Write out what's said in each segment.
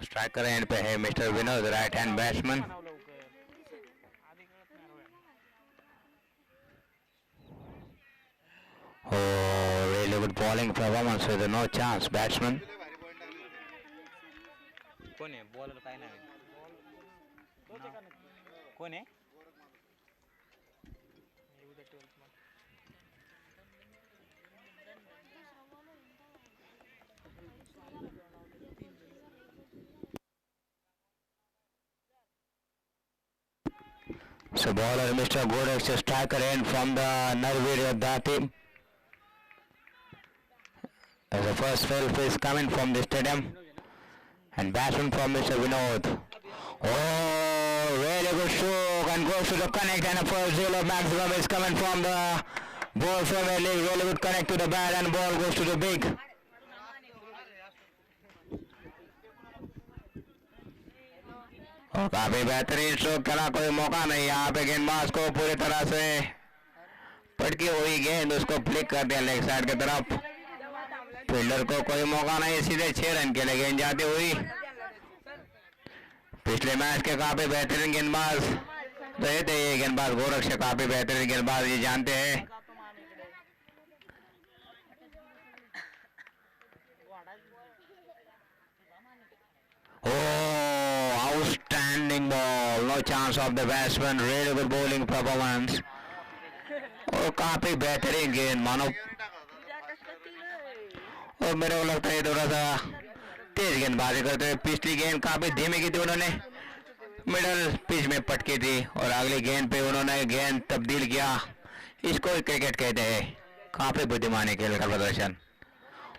Striker end पे है mister Vinod, right hand batsman. Oh, really good bowling performance with no chance, batsman. कौन है bowler? काय नाव आहे? कोण आहे? So bowler Mr. Gorex, striker end from the Narvir Yoddha team. As the first field is coming from the stadium, and batsman from Mr. Vinod. Oh, really good stroke and goes to the connect, and a first zero maximum is coming from the ball from a league. Really good connect to the bat, and ball goes to the big. और काफी बेहतरीन stroke चला, कोई मौका नहीं यहाँ पे गेंदबाज को पूरी तरह से पटकी हुई गेंद उसको फ्लिक कर दिया लेग साइड की तरफ. फील्डर को कोई मौका नहीं, सीधे 6 रन के लिए गेंद जाती हुई. पिछले मैच के काफी बेहतरीन गेंदबाज रहे थे ये गेंदबाज गोरक्ष, काफी बेहतरीन गेंदबाज ये जानते हैं. Outstanding ball, no chance of the batsman, really good bowling performance. और काफी बेहतरीन गेंद मानो, और मेरे को लगता है थोड़ा सा तेज गेंदबाजी करते हुए. पिछली गेंद काफी धीमी की थी उन्होंने, मिडल पिच में पटकी थी, और अगली गेंद पे उन्होंने गेंद तब्दील किया. इसको क्रिकेट कहते हैं, काफी बुद्धिमानी खेल का प्रदर्शन.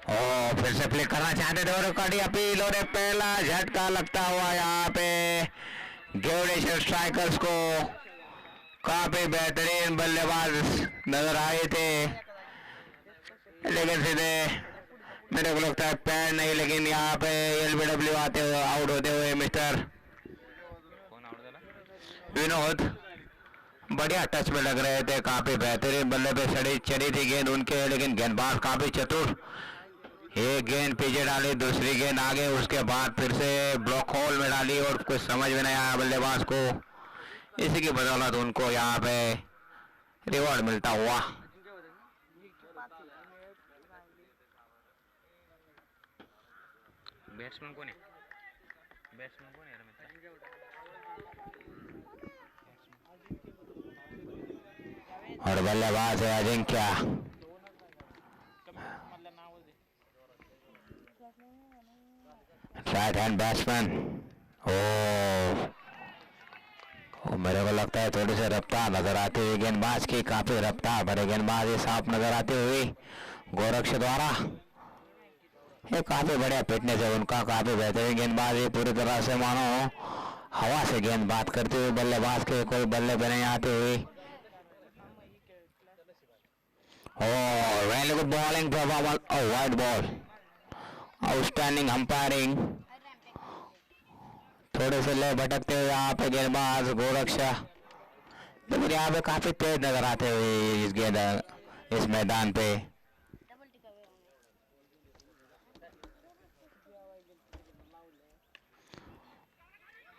और फिर से फ्लिक करना चाहते थे और कड़ी अपील, और पहला झटका लगता हुआ यहाँ पे गेवड़ेश्वर स्ट्राइकर्स को. काफी बेहतरीन बल्लेबाज नजर आए थे, लेकिन सीधे मेरे को लगता है पैर नहीं, लेकिन यहाँ पे एलबीडब्ल्यू आते हुए आउट होते हुए मिस्टर विनोद बढ़िया टच में लग रहे थे. काफी बेहतरीन बल्ले पे चढ़ी थी गेंद उनके, लेकिन गेंदबाज काफी चतुर. एक गेंद पीछे डाली, दूसरी गेंद आगे, उसके बाद फिर से ब्लॉक होल में डाली और कुछ समझ में नहीं आया बल्लेबाज को. इसी की बदौलत उनको यहाँ पे रिवॉर्ड मिलता हुआ. बैट्समैन कौन है? बैट्समैन कौन है रमित? और बल्लेबाज है अजिंक्य. Right hand batsman. मेरे को लगता है थोड़ी सी रफ्तार नजर आती हुई गेंदबाज की, काफी रफ्तार भरे गेंदबाज ये साफ नजर आती हुई गोरक्ष द्वारा. ये काफी बढ़िया फिटनेस है उनका, काफी बेहतरीन गेंदबाज ये पूरी तरह से मानो हवा से गेंद बात करते हुए बल्लेबाज के कोई बल्ले पे नहीं आती हुई. Very good bowling performance, wide ball, outstanding umpiring. थोड़े से ले भटकते हुए यहाँ पे गेंदबाज गोरक्षा, लेकिन यहाँ पे काफी तेज नजर आते हुए इस गेंद इस मैदान पे.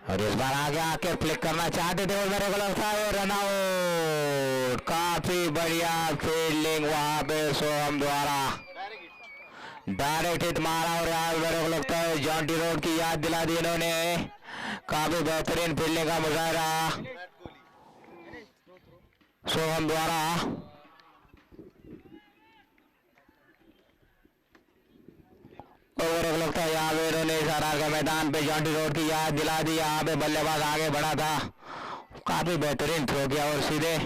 और इस बार आगे आके फ्लिक करना चाहते थे और मेरे को लगता है रन आउट. काफी बढ़िया फील्डिंग वहां पे सोहम द्वारा, डायरेक्ट हिट मारा और यार मेरे को लगता है जॉन्टी रोड की याद दिला दी इन्होंने. काफी बेहतरीन फील्डिंग का मुजाहरा सोहम द्वारा. और मेरे को लगता है यहाँ पे इन्होंने इशारा के मैदान पे जॉन्टी रोड की याद दिला दी. यहाँ पे बल्लेबाज आगे बढ़ा था, काफी बेहतरीन थ्रो किया और सीधे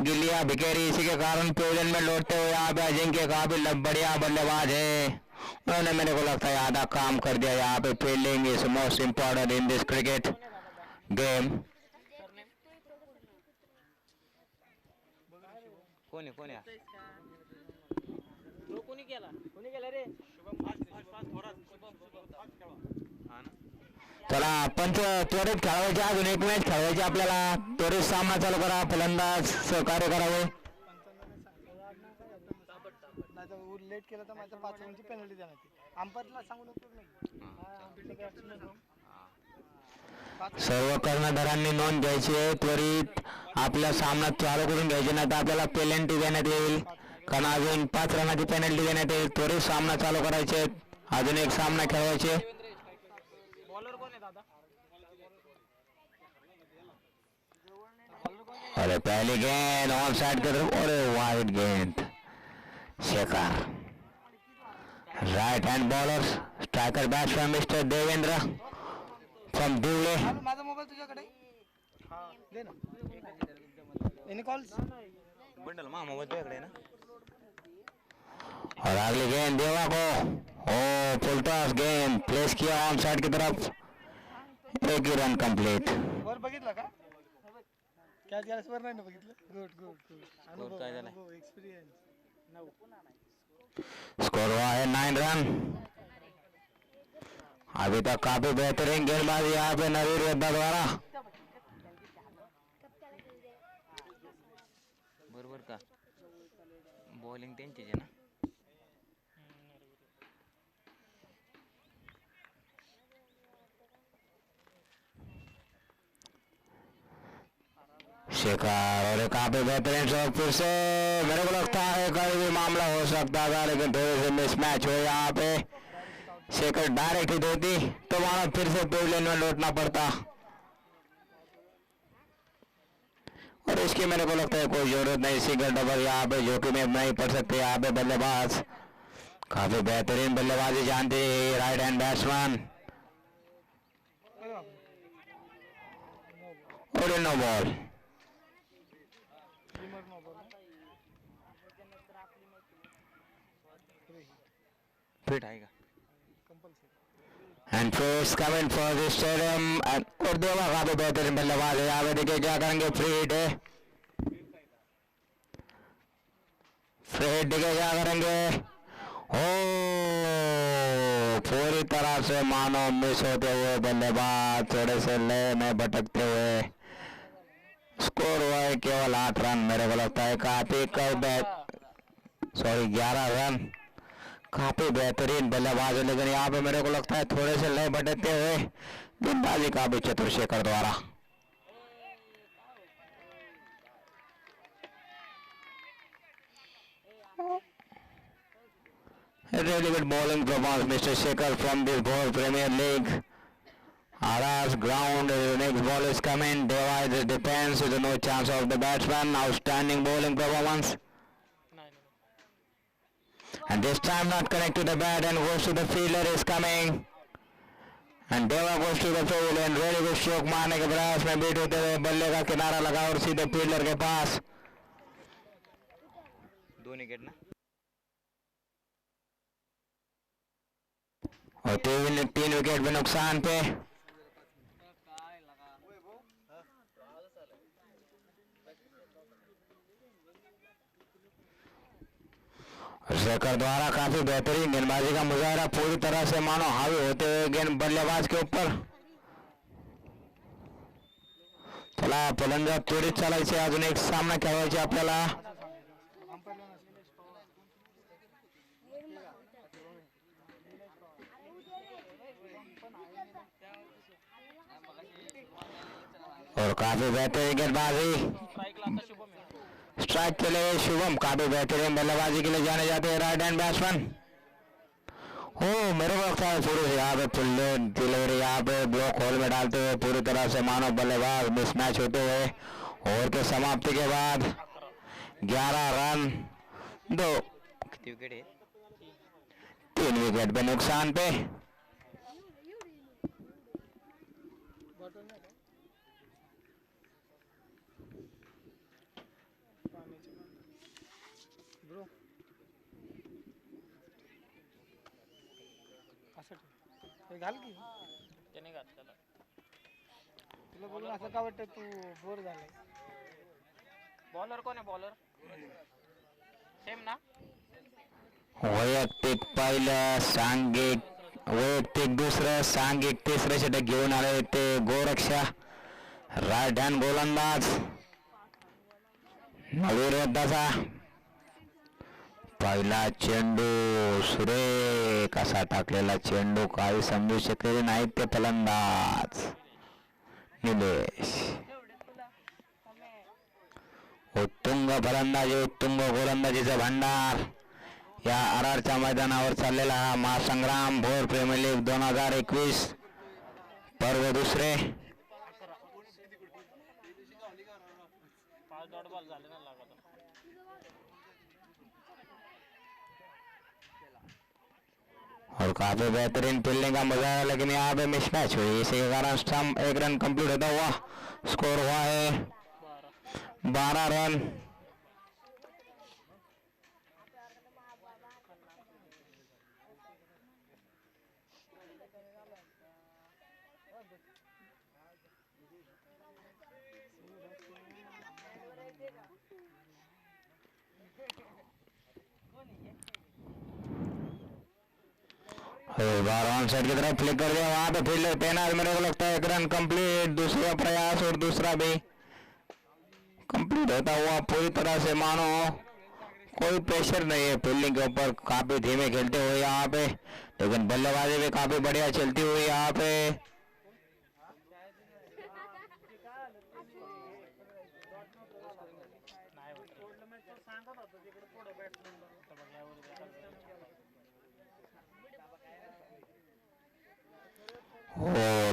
गिलिया बिकेरी. इसी के कारण पोजिशन में लौटते हुए यहाँ पे अजिंक्य काफी बढ़िया बल्लेबाज है, उन्होंने मेरे को लगता है आधा काम कर दिया. यहाँ पे fielding is most important in this cricket game. कोण आहे? चला पंच त्वरित खेळायचे, अजून एक मॅच खेळायची आपल्याला. त्वरित सामना चालू करा, फलंदाज सहकार्य करावे. माझा लेट केला तर माझा 5 ओव्हरची पेनल्टी देण्यात येईल. अंपायरला सांगून उपयोग नाही. सर्व कर्णधारांनी नोंद घ्यायची आहे. त्वरित आपला सामना चालू करून घ्यायचे, नाही तर आपल्याला पेनल्टी देण्यात येईल. कारण अजून 5 रनाची पेनल्टी देण्यात येईल. त्वरित सामना चालू करायचे. अजून एक सामना खेळवायचे. बॉलर कोण आहे दादा? अरे पहली गेंद ऑन साइड की तरफ, अरे वाइड गेंद Shekhar. Right hand bowler striker batsman mister Devendra from Diwale. माझा मोबाईल तुझ्याकडे दे ना. Any calls? बंडल मा मोबाईल तुझ्याकडे आहे ना? और अगली गेंद देवा को, ओ फुल टॉस गेंद प्लेस किया ऑन साइड की तरफ. एक ही रन कंप्लीट. वर बघितला का? क्या गॅस वर नाही ना बघितलं? Good good good. अनुभव काय झालंय? अनुभव एक्सपिरियन्स. स्कोर हुआ है 9 रन. अभी तक काफी बेहतरीन गेंदबाजी यहाँ पे नवीर योद्धा द्वारा. बरोबर का? बॉलिंग त्यांचीच आहे ना? शिकार और काफी बेहतरीन शॉट फिर से. मेरे को लगता है कोई भी मामला हो सकता था, लेकिन थोड़े से मिसमैच हो यहाँ पे. शेखर डायरेक्ट ही देती तो वहां फिर से पेवलियन में लौटना पड़ता, और इसकी मेरे को लगता है कोई जरूरत नहीं. सिंगल डबल यहाँ पे जोखिम में नहीं पड़ सकते. यहाँ पे बल्लेबाज काफी बेहतरीन बल्लेबाजी जानते हैं राइट हैंड बैट्समैन. और नो बॉल. फिट आएगा. And first coming for the stadium, और देवा काफी बेहतरीन बल्लेबाज है. यहाँ पे देखिए क्या करेंगे, फ्री हिट है. फ्री हिट देखिए क्या करेंगे. ओ पूरी तरह से मानो मिस होते हुए बल्लेबाज थोड़े से लय में भटकते हुए. स्कोर हुआ है केवल 8 रन. मेरे को लगता है काफी 11 रन. काफी बेहतरीन बल्लेबाज है, लेकिन यहाँ पे मेरे को लगता है थोड़े से लय भटकते हुए गेंदबाजी काफी चतुर शेखर द्वारा. Really good bowling performance, Mr. Shekhar from the Ball Premier League. Aras ground, the next ball is coming. Deva is defense with no chance of the batsman. Outstanding bowling performance. And this time not connect to the bat and goes to the fielder is coming. And Deva goes to the field and really good stroke मारने के प्रयास में beat होते हुए बल्ले का किनारा लगा और सीधे फील्डर के पास. दोन विकेट ना? और 3 विकेट पे नुकसान पे. शेखर द्वारा काफी बेहतरीन गेंदबाजी का मुजाहरा, पूरी तरह से मानो हावी होते हुए गेंद बल्लेबाज के ऊपर. चला फलंदाज त्वरित चालायचे. अजून एक सामना खेळवायचे आपल्याला. और काफी बेहतरीन गेंदबाजी. स्ट्राइक के लिए शुभम काफी बेहतरीन बल्लेबाजी के लिए जाने जाते हैं राइट हैंड बैट्समैन. ओ मेरे को लगता है पूरी यहाँ पे फुल डिलीवरी यहाँ पे ब्लॉक होल में डालते हुए पूरी तरह से मानो बल्लेबाज मिसमैच होते हुए ओवर के समाप्ति के बाद 11 रन 2 विकेट है? 3 विकेट पे नुकसान पे. घाल की त्याने घातलेला. तुला बोलून असं का वाटतं तू बोर झालाय? बॉलर कोण आहे? बॉलर सेम ना? वैयक्तिक पहिलं, सांघिक वैयक्तिक दुसरं, सांघिक तिसरं षटक घेऊन आले ते गोरक्षा राईट हँड गोलंदाज नवीन योद्धाचा पहिला चेंडू सुरेख असा टाकलेला चेंडू काही समजू शकले नाहीत ते फलंदाज निलेश. उत्तुंग फलंदाजी उत्तुंग गोलंदाजीचा भांडार या आरआरच्या मैदानावर चाललेला हा महासंग्राम भोर प्रीमियर लीग 2021 पर्व दुसरे. और काफी बेहतरीन फील्डिंग का मजा है, लेकिन यहाँ पे मिसमैच हुई, इसी के कारण स्टंप 1 रन कंप्लीट होता हुआ स्कोर हुआ है 12 रन. बार ऑन साइड की तरफ फ्लिक कर दिया, वहां पे फील्डर तैनात. मेरे को लगता है 1 रन कंप्लीट, दूसरा प्रयास और दूसरा भी कंप्लीट होता हुआ पूरी तरह से. मानो कोई प्रेशर नहीं है फील्डिंग के ऊपर, काफी धीमे खेलते हुए यहाँ पे, लेकिन बल्लेबाजी भी काफी बढ़िया चलती हुई यहाँ पे.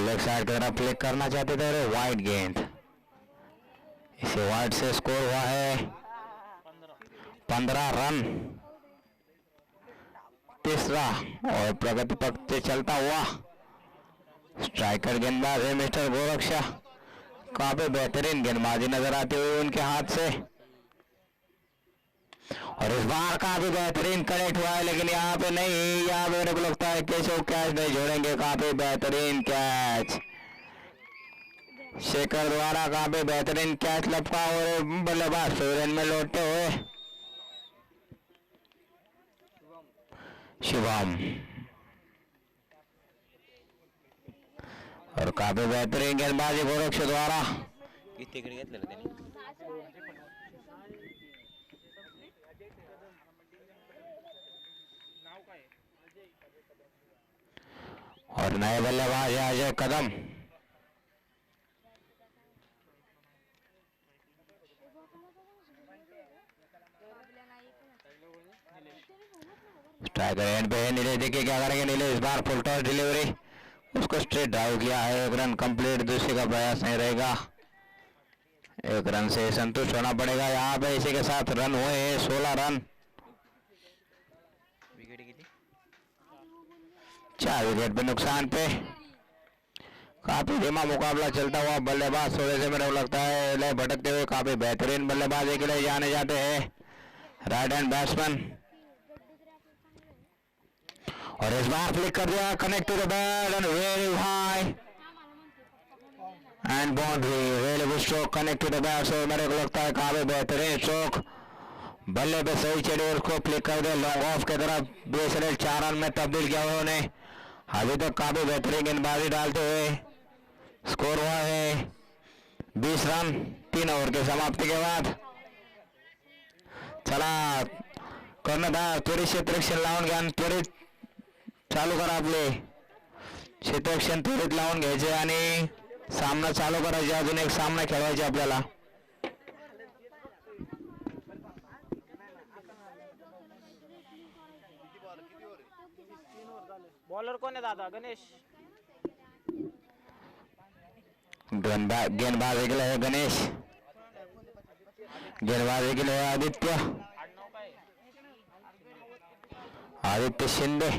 लेग साइड की तरफ फ्लिक करना चाहते थे, वाइड गेंद. इसे वाइड से स्कोर हुआ है 15 रन. तीसरा और प्रगति पथ से चलता हुआ स्ट्राइकर गेंदबाज है मिस्टर गोरक्षा. काफी बेहतरीन गेंदबाजी नजर आती हुई उनके हाथ से, और इस बार काफी बेहतरीन कनेक्ट हुआ है, लेकिन यहाँ पे नहीं, यहाँ पे मेरे को लगता है केशव कैच नहीं जोड़ेंगे. काफी बेहतरीन कैच शेखर द्वारा, काफी बेहतरीन कैच लपका और बल्लेबाज फेरन में लौटते हुए शुभम. और काफी बेहतरीन गेंदबाजी गोरक्ष द्वारा. किती कडे घेतलेलं त्यांनी. और नए बल्लेबाज है अजय कदम. स्ट्राइकर एंड पे है नीलेश. देखिए क्या करेंगे नीलेश. इस बार फुल टॉस डिलीवरी, उसको स्ट्रेट ड्राइव किया है. 1 रन कंप्लीट, दूसरे का प्रयास नहीं रहेगा. 1 रन से संतुष्ट होना पड़ेगा यहाँ पे. इसी के साथ रन हुए हैं 16 रन. विकेट किती. 4 विकेट पे नुकसान पे. काफी धीमा मुकाबला चलता हुआ. बल्लेबाज थोड़े से मेरे को लगता है ले भटकते हुए, काफी बेहतरीन बल्लेबाजी के लिए जाने जाते हैं राइट हैंड बैट्समैन. और इस बार फ्लिक कर दिया, connect to the bat and very high and boundary. Very good stroke, connect to the bat. So मेरे को लगता है काफी बेहतरीन स्ट्रोक, बल्ले पे सही चढ़े और उसको फ्लिक कर दिया लॉन्ग ऑफ की तरफ. बीएसएल 4 रन में तब्दील किया उन्होंने. अभी तक काफी बेहतरीन गेंदबाजी डालते हुए स्कोर हुआ है 20 रन 3 ओवर की समाप्ति के बाद. चला कर्णधार त्वरित क्षेत्ररक्षण लावून घ्या, त्वरित चालू करा. आपले क्षेत्ररक्षण त्वरित लावून घ्यायचे आणि सामना चालू करायचे. अजून एक सामना खेळवायचे आपल्याला. बॉलर कोण आहे दादा. गणेश. गेंदबाजी के लिए गणेश, गेंदबाजी के लिए आदित्य, आदित्य शिंदे.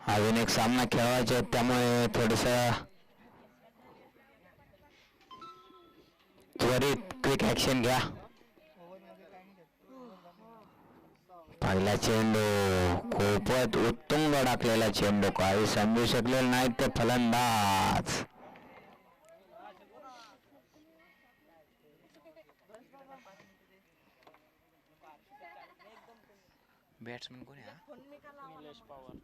अजून एक सामना खेळवायचा आहे, त्यामुळे थोडस त्वरित क्विक ऍक्शन घ्या. पहिला चेंडू खूपच उत्तुंग टाकलेला चेंडू, काही समजू शकलेला नाही ते फलंदाज. बॅट्समन कोण आहे हा. नीलेश पवार.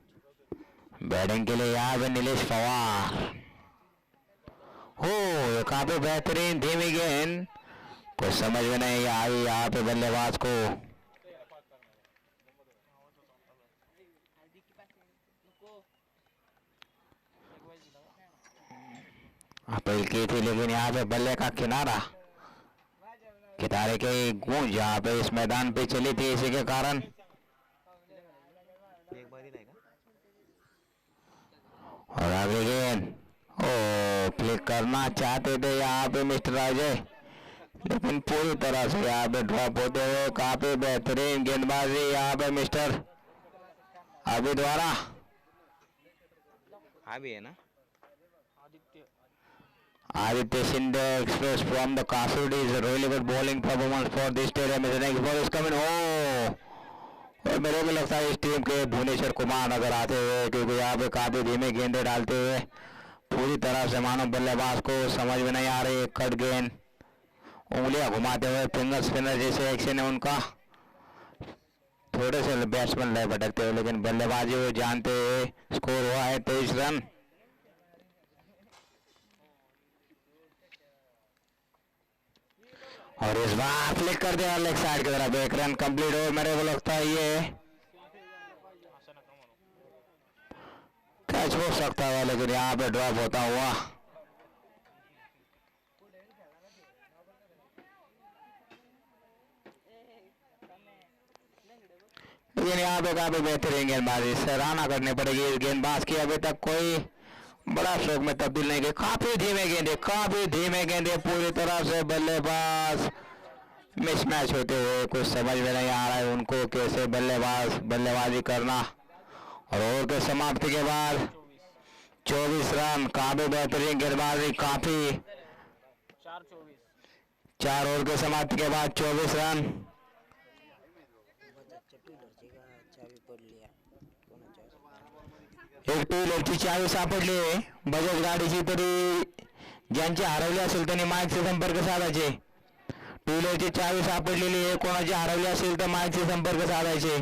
बैटिंग के लिए यहाँ पे नीलेश पवार. हो, ये काफी बेहतरीन धीमी गेंद, कुछ समझ में नहीं आई यहाँ पे बल्लेबाज को. अपील की थी लेकिन यहाँ पे बल्ले का किनारे की गूंज यहाँ पे इस मैदान पे चली थी, इसी के कारण. एक बार ही रहेगा. और आगे गेंद, ओ फ्लिक करना चाहते थे यहाँ पे मिस्टर अजय, लेकिन पूरी तरह से यहाँ पे ड्रॉप होते हुए काफी बेहतरीन गेंदबाजी यहाँ पे मिस्टर अभी द्वारा. हाँ भी है ना. Aditya. Aditya Shinde expressed from the Kasur is a really good bowling performance for this stadium. The next ball is coming. Oh, और मेरे को लगता है इस टीम के भुवनेश्वर कुमार नजर आते हुए, क्योंकि यहाँ पे काफी धीमे गेंदे डालते हुए पूरी तरह से मानो बल्लेबाज को समझ में नहीं आ रही. कट गेंद, उंगलियां घुमाते हुए फिंगर स्पिनर जैसे एक्शन है उनका. थोड़े से बैट्समैन लय भटकते हुए, लेकिन बल्लेबाजी वो जानते हुए. स्कोर हुआ है 23 रन. और इस बार फ्लिक कर दिया लेग साइड की तरफ. एक रन कंप्लीट हो. मेरे को लगता है ये कैच हो सकता है, लेकिन यहाँ पे ड्रॉप होता हुआ. लेकिन यहाँ पे काफी बेहतरीन गेंदबाजी सराहना करनी पड़ेगी इस गेंदबाज की. अभी तक कोई बड़ा स्ट्रोक में तब्दील नहीं किया. काफी धीमे गेंदे पूरी तरह से बल्लेबाज मिसमैच होते हुए. कुछ समझ में नहीं आ रहा है उनको कैसे बल्लेबाजी करना. और ओवर के समाप्ति के बाद 24 रन. काफी बेहतरीन गेंदबाजी. काफी 4 ओवर के समाप्ति के बाद 24 रन. एक टू व्हीलरची चावी सापडली. बजाज गाडीची तरी ज्यांची हरवली असेल त्यांनी माईकशी संपर्क साधायचे. टू व्हीलरची चावी सापडलेली आहे, कोणाची हरवली असेल तर माईकशी संपर्क साधायचे.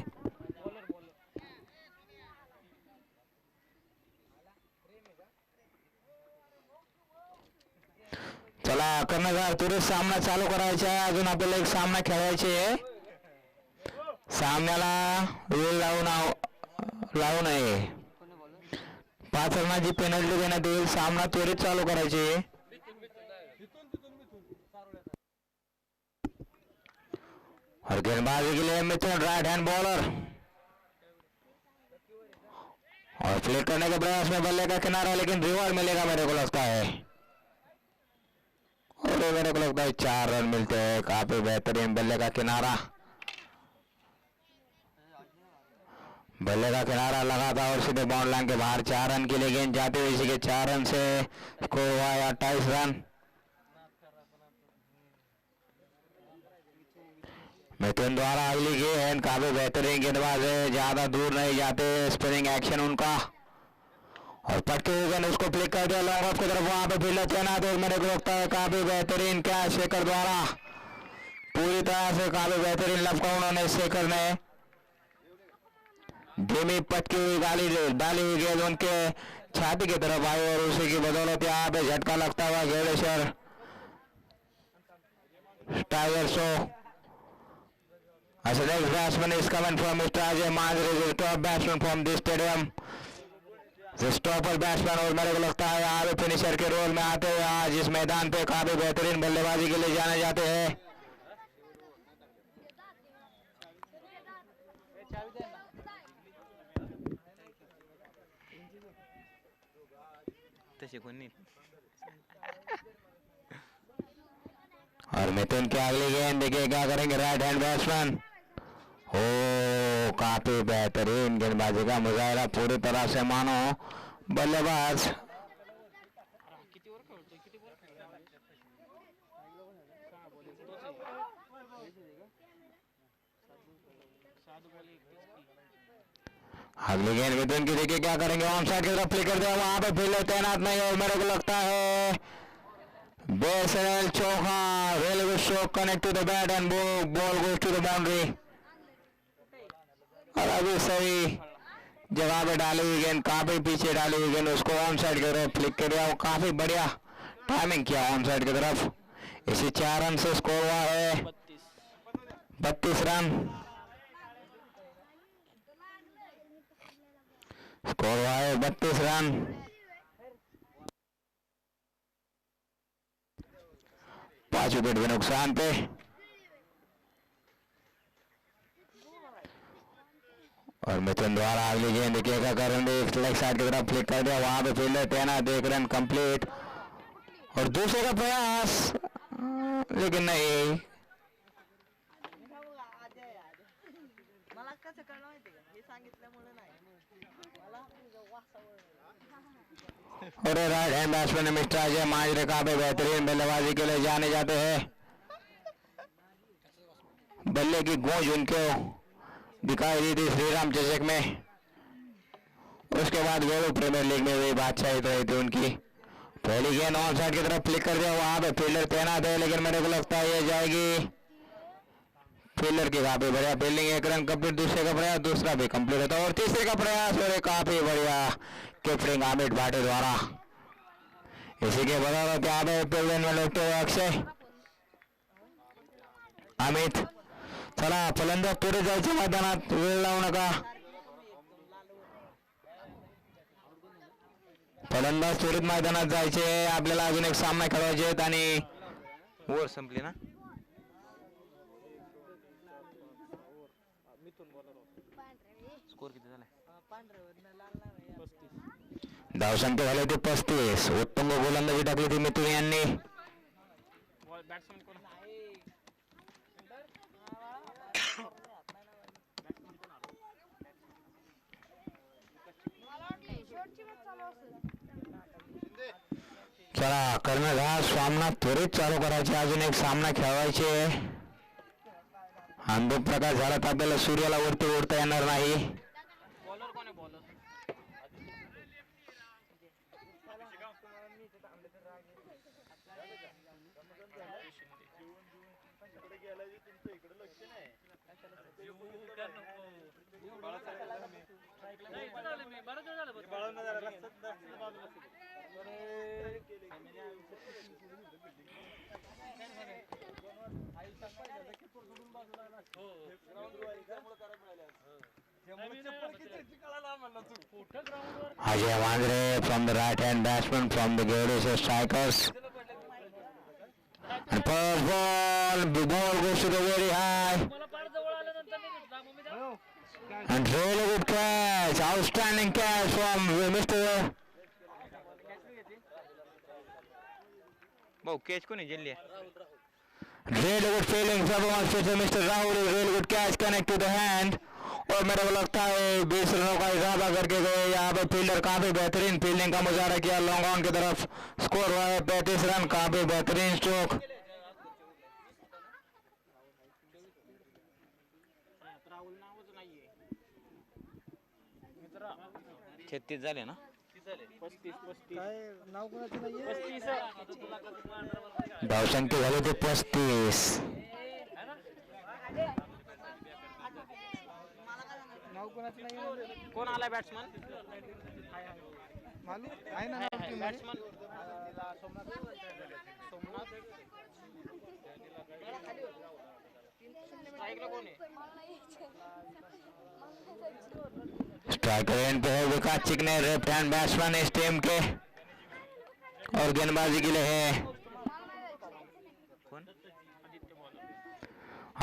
चला कर्णधार तुरंत सामना चालू करायचा आहे. अजून आपल्याला एक सामना खेळायचे आहे. सामन्याला वेळ लावू नये. 5 रनाची पेनल्टी देण्यात येईल. सामना त्वरित चालू करायचे. और गेंदबाजी के लिए मिथुन राइट हैंड बॉलर. और फ्लिक करने के प्रयास में बल्ले का किनारा, लेकिन रिवॉर्ड मिलेगा मेरे को लगता है. और मेरे को लगता है 4 रन मिलते हैं. काफी बेहतरीन बल्ले का किनारा. बल्ले का किनारा लगा था और सीधे बाउंड लाइन के बाहर 4 रन के लिए गेंद जाते हुए इसी के 4 रन से स्कोर हुआ है 28 रन. मिथुन द्वारा अगली गेंद. काफी बेहतरीन गेंदबाज है, ज्यादा दूर नहीं जाते. स्पिनिंग एक्शन उनका. और पटके हुए गेंद उसको फ्लिक कर दिया लॉन्ग ऑफ की तरफ. वहां पे फील्डर तैनात है. मेरे को लगता है काफी बेहतरीन कैच शेखर द्वारा. पूरी तरह से काफी बेहतरीन लपका उन्होंने शेखर ने. धीमी पटकी हुई डाली हुई गेंद उनके छाती की तरफ आई और उसी की बदौलत यहाँ पे झटका लगता हुआ Ghedeshwar tiger show. As the next batsman is coming from Mr. Ajay Manjari, the top batsman from this stadium. The stopper batsman. और मेरे को लगता है यहाँ पे फिनिशर के रोल में आते हुए आज इस मैदान पे काफी बेहतरीन बल्लेबाजी के लिए जाने जाते हैं. तसे कोण नाही. और मिथुन की अगली गेंद देखिए क्या करेंगे राइट हैंड बैट्समैन. ओ काफी बेहतरीन गेंदबाजी का मुजाहिरा. पूरी तरह से मानो बल्लेबाज अगली गेंद मिथुन की देखिए क्या करेंगे. ऑन साइड की तरफ फ्लिक कर दिया. वहां पे फील्डर तैनात नहीं है और मेरे को लगता है बेसरल चौका. Railway stroke connect to the bat and ball goes to the boundary. और अभी सही जगह पे डाली हुई गेंद, काफी पीछे डाली हुई गेंद, उसको ऑन साइड की तरफ फ्लिक कर दिया। वो काफी बढ़िया टाइमिंग किया ऑन साइड की तरफ। इसी 4 रन से स्कोर हुआ है 32 रन। स्कोर हुआ है 32 रन। 5 विकेट के नुकसान पे। और मिथुन द्वारा अगली गेंद देखिए क्या करेंगे, लेग साइड की तरफ फ्लिक कर दिया। वहां पे फील्डर तैनात, 1 रन कंप्लीट। और दूसरे का प्रयास, लेकिन नहीं। और right hand batsman mister Ajay Majre काफी बेहतरीन बल्लेबाजी के लिए जाने जाते हैं। बल्ले की गूंज उनको दिखाई दी थी श्रीराम चषक में, उसके बाद गोलू प्रीमियर लीग में भी बादशाही रही थी उनकी। पहली गेंद ऑन साइड की तरफ फ्लिक कर दिया। वहां पे फील्डर तैनात है, लेकिन मेरे को लगता है ये जाएगी। फील्डर की काफी बढ़िया फील्डिंग, 1 रन कंप्लीट। दूसरे का प्रयास, दूसरा भी कंप्लीट होता है। और तीसरे का प्रयास, और काफी बढ़िया कीपिंग अमित भाटी द्वारा। इसी के बदौलत यहाँ पे फील्डिंग में लौटते हुए अक्षय अमित चला फलंदाज पुढे जायचे मैदानात, वेळ लावू नका। फलंदाज त्वरित मैदानात जायचे, आपल्याला अजून एक सामना खेळवायचे आहेत आणि ओव्हर संपली ना. स्कोर किती झालाय? धावसंख्या झाली होती 35. उत्तम गोलंदाजी टाकली होती मिथुन यांनी. चला कर्णधार सामना त्वरित चालू करायचे, अजून एक सामना खेळवायचे. अंतिम प्रकार झाला तर आपल्याला सूर्याला वरती ओढता येणार नाही. बॉलर कोण आहे bowler? Ajay Mandre from the right hand batsman from the Garuda Strikers. And first ball, the ball goes to the very high. And really good catch, outstanding catch from Mr. भाऊ catch कोणी जिल्ली आहे? Really good feeling from Mr. Rahul. Really good catch, connect to the hand. और मेरे को लगता है 20 रनों का इजाफा करके गए। यहाँ पे फील्डर काफी बेहतरीन फील्डिंग का मुजाहरा किया लॉन्ग ऑन की तरफ। स्कोर हुआ है 35 रन, काफी बेहतरीन स्ट्रोक। 36 झाले ना. 35 नाव कोणाचं नाहीये? धावसंख्या झाली ते 35. नाव कोणाचं नाहीये? कोण आलाय बॅट्समन? मालूम आहे ना नाव बॅट्समन? सोमनाथ स्ट्राइकला कोण आहे? स्ट्राइकर एंड पे है विकास चिकने, लेफ्ट हैंड बैट्समैन इस टीम के, और गेंदबाजी के लिए है कोण?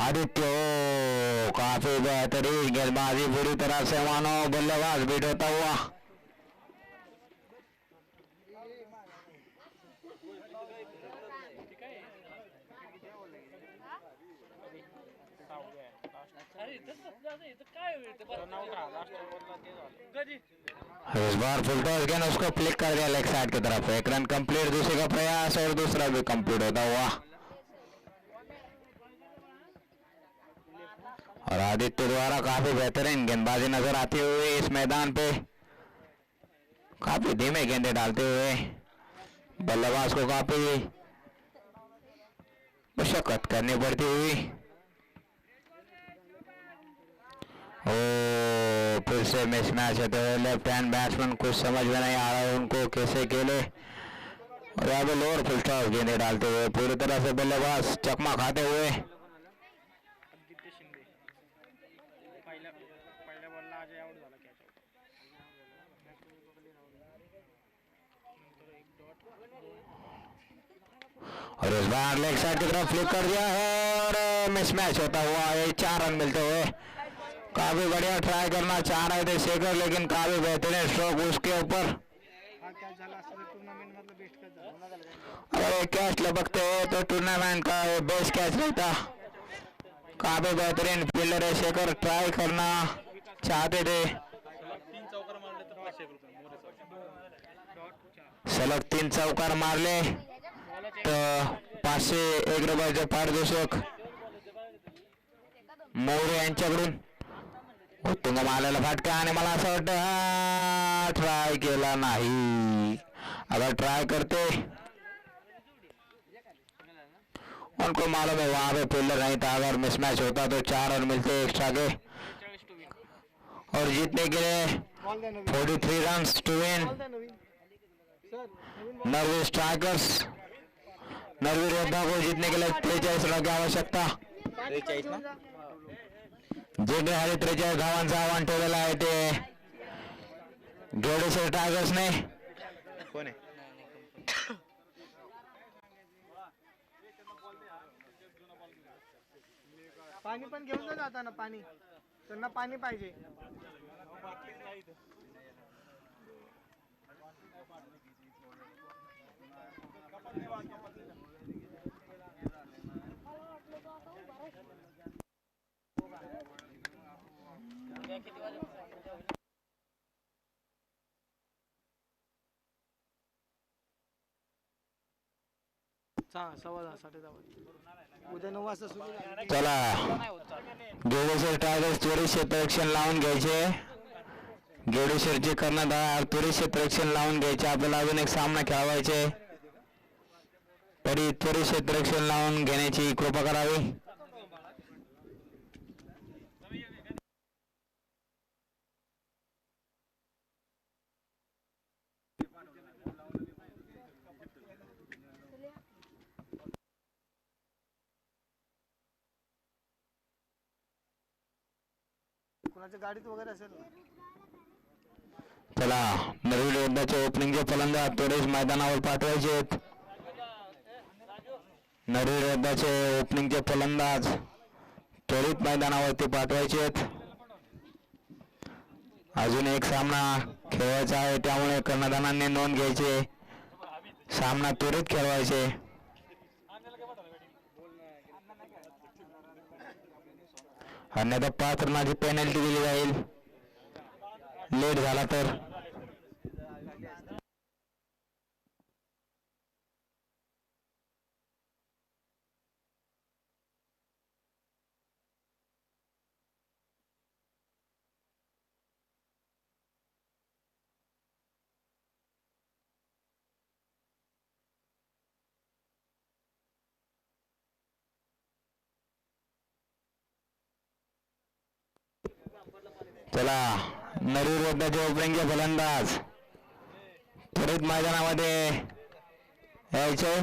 आदित्य। ओ काफी बेहतरीन गेंदबाजी, पूरी तरह से मानो बल्लेबाज बीट होता हुआ। इस बार फुल टॉस गेंद उसको फ्लिक कर दिया लेग साइड की तरफ। 1 रन कंप्लीट, दूसरे का प्रयास और दूसरा भी कंप्लीट होता हुआ। और आदित्य द्वारा काफी बेहतरीन गेंदबाजी नजर आती हुई इस मैदान पे, काफी धीमे गेंदे डालते हुए बल्लेबाज को काफी मशक्कत करनी पड़ती हुई। ओ फिर से मिसमैच होते हुए लेफ्ट हैंड बैट्समैन कुछ समझ में नहीं आ रहा है उनको कैसे खेले, और यहाँ पे लोअर फुल स्टॉप गेंदें डालते हुए पूरी तरह से बल्लेबाज चकमा खाते हुए। आदित्य शिंदे पहिल्या बॉलला अजय आउट झाला कॅच आउट. नंतर एक डॉट और इस बार लेग साइड की तरफ फ्लिक कर दिया है और मिसमैच होता हुआ ये 4 रन मिलते हुए। काफी बढ़िया ट्राई करना चाह रहे थे शेखर, लेकिन काफी बेहतरीन स्ट्रोक उसके ऊपर। हा कॅच झाला असता तर टुर्नामेंट मधला बेस्ट कॅच झाला. अगर ये कैच लपकते हो तो टूर्नामेंट का बेस्ट कैच रहता। काफी बेहतरीन फील्डर है शेखर, ट्राई करना चाहते थे, सलग 3 चौकार मारले तर 501 रुपयाचे पारितोषिक मोरे यांच्याकडून. उत्तुंग मारलेला फटका आणि मला असं वाटतं ट्राय केला नाही. अगर ट्राय करते उनको मालूम है वहां पे फील्डर नहीं था, अगर मिसमैच होता तो 4 रन मिलते एक्स्ट्रा के और जीतने के लिए 43 रन टू विन. नरवी स्ट्राइकर्स, नरवी योद्धा को जीतने के लिए 43 रन की आवश्यकता. 43 ना जिंकण्यासाठी 43 धावांचं आव्हान ठेवलेलं आहे ते जोडेश्वर टायगर्सने. कोण आहे? पाणी पण घेऊन जा जाताना पाणी, त्यांना पाणी पाहिजे. सव्वा 10 10:30 उद्या 9 वाजता सुरू झाली. चला जोडेश्वर टायगर्स त्वरित क्षेत्ररक्षण लावून घ्यायचे. जोडेश्वरचे कर्णधार त्वरित क्षेत्ररक्षण लावून घ्यायचे. आपल्याला अजून एक सामना खेळवायचे तरी त्वरित क्षेत्ररक्षण लावून घेण्याची कृपा करावी. कुणाच्या गाडीत वगैरे असेल ना. चला नरवी योद्धाचे ओपनिंगचे फलंदाज त्वरित मैदानावर पाठवायचे आहेत. नरवी योद्धाचे ओपनिंगचे फलंदाज त्वरित मैदानावरती पाठवायचे आहेत. अजून एक सामना खेळवायचा आहे त्यामुळे कर्णधारांनी नोंद घ्यायची. सामना त्वरित खेळवायचे. अन्यथा 5 रनाची पेनल्टी दिली जाईल लेट झाला तर. चला नरवी योद्धाचे ओपनिंगचे फलंदाज त्वरित मैदानामध्ये यायचे.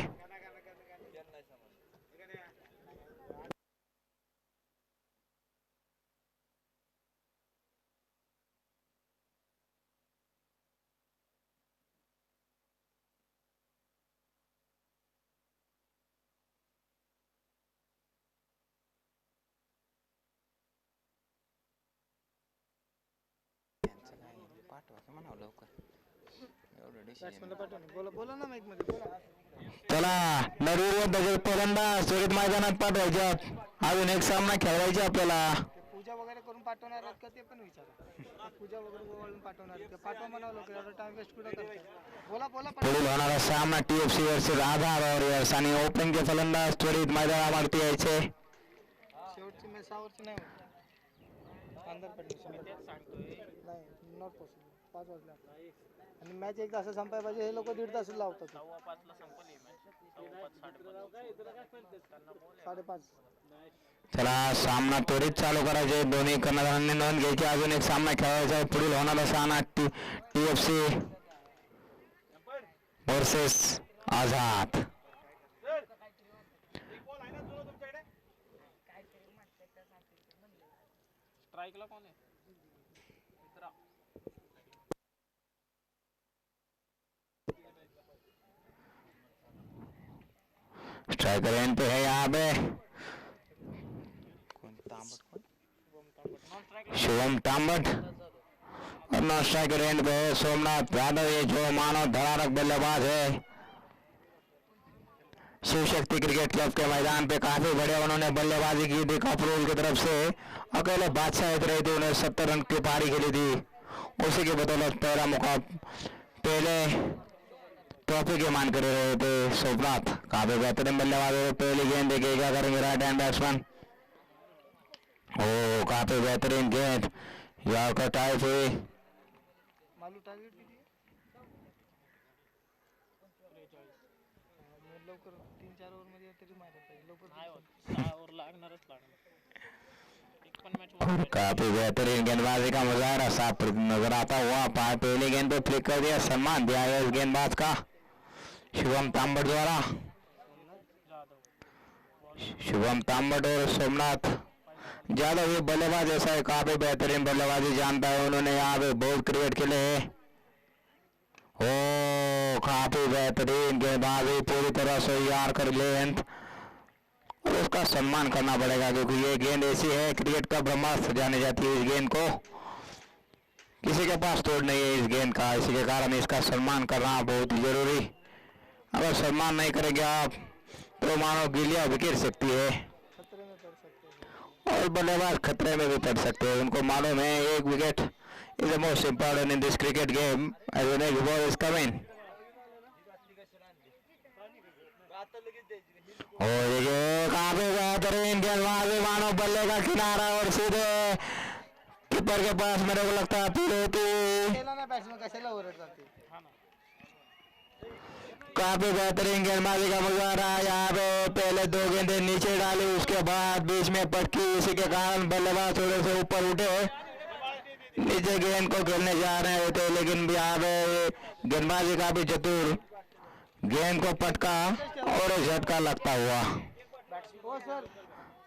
पाठवा म्हणावं लवकर एवढं डिसिजन. बॅट्समॅनला पाठवून बोला बोला ना माईक मध्ये बोला. चला नरवी योद्धाचे फलंदाज त्वरित मैदानात पाठवायचे. अजून एक सामना खेळवायचा आपल्याला. ते पूजा वगैरे करून पाठवणार आहेत का ते पण विचारा. पूजा वगैरे गोवाळून पाठवणार आहेत का पाठवा म्हणावं लवकर, एवढा टाइम वेस्ट कुठं करताय. बोला बोला पुढील होणारा सामना TFC वर्सेस आधार वॉरियर्स आणि ओपनिंगचे फलंदाज त्वरित मैदानावरती यायचे. शेवटची मॅच 6 ओव्हरची नाही होत. अंदर पडली मी तेच सांगतोय. नाही नॉट पॉसिबल. 5 वाजले आता आणि मॅच एक तास संपाय पाहिजे. हे लोक 1.5 तास लावतात. 5:15 ला संपली मॅच. 5:30 5:30 5:30 चला सामना त्वरित चालू करायचे, दोन्ही कर्णधारांनी नोंद घ्यायची. अजून एक सामना खेळायचा आहे. पुढील होणारा सामना TFC वर्सेस आझाद. स्ट्राइकला कोण आहे? स्ट्राइकर एंड पे है यहाँ पे शिवम तांबट और नॉन स्ट्राइकर एंड पे है सोमनाथ यादव. ये जो मानो धड़ाधड़ बल्लेबाज है शिव शक्ति क्रिकेट क्लब के मैदान पे काफी बढ़िया उन्होंने बल्लेबाजी की थी. कपरूल की तरफ से अकेले बादशाह रही थी, उन्हें 70 रन की पारी खेली थी. उसी की बदौलत पहला पहले ट्रॉफी के मान कर रहे थे सोमनाथ. काफी बेहतरीन बल्लेबाज है. पहली गेंद देखिए क्या करेंगे राइट हैंड बैट्समैन. ओ काफी बेहतरीन गेंद यॉर्कर टाइप हुई. मालू टार्गेट किती आहे? लवकर 3-4 ओव्हर मध्ये तरी मारत आहे लवकर. 6 ओव्हर लागणारच लागणार. एक पण मॅच और काफी बेहतरीन गेंदबाजी का मुजाहरा साफ नजर आता हुआ. पहली गेंद पे फ्लिक कर दिया, सम्मान दिया है इस गेंदबाज का शिवम तांबट द्वारा. शिवम तांबट और सोमनाथ यादव ये बल्लेबाज ऐसा है, काफी बेहतरीन बल्लेबाजी जानता है. उन्होंने यहाँ पे बहुत क्रिकेट खेले है. ओ काफी बेहतरीन गेंदबाजी पूरी तरह से यार कर लेंथ और उसका सम्मान करना पड़ेगा क्योंकि ये गेंद ऐसी है क्रिकेट का ब्रह्मास्त्र जाने जाती है. इस गेंद को किसी के पास तोड़ नहीं है इस गेंद का, इसी के कारण इसका सम्मान करना बहुत ही जरूरी. अगर सम्मान नहीं करेंगे आप तो मानो गिलिया बिखेर सकती है खतरे में पड़ सकते हैं और बल्लेबाज खतरे में भी पड़ सकते हैं. उनको मालूम है एक wicket is the most important in this cricket game as the next ball is coming. और ये काफी बेहतरीन गेंदबाजी मानो बल्ले का किनारा और सीधे कीपर के पास मेरे को लगता है अपील होती. केला ना बॅट्समन कशाला ओरड जाते. काफी बेहतरीन गेंदबाजी का मुजाहरा. यहाँ पे पहले 2 गेंदें नीचे डाली, उसके बाद बीच में पटकी, इसी के कारण बल्लेबाज थोड़े से ऊपर उठे, नीचे गेंद को खेलने जा रहे थे. लेकिन यहाँ पे गेंदबाजी काफी चतुर, गेंद को पटका और झटका लगता हुआ ओ सर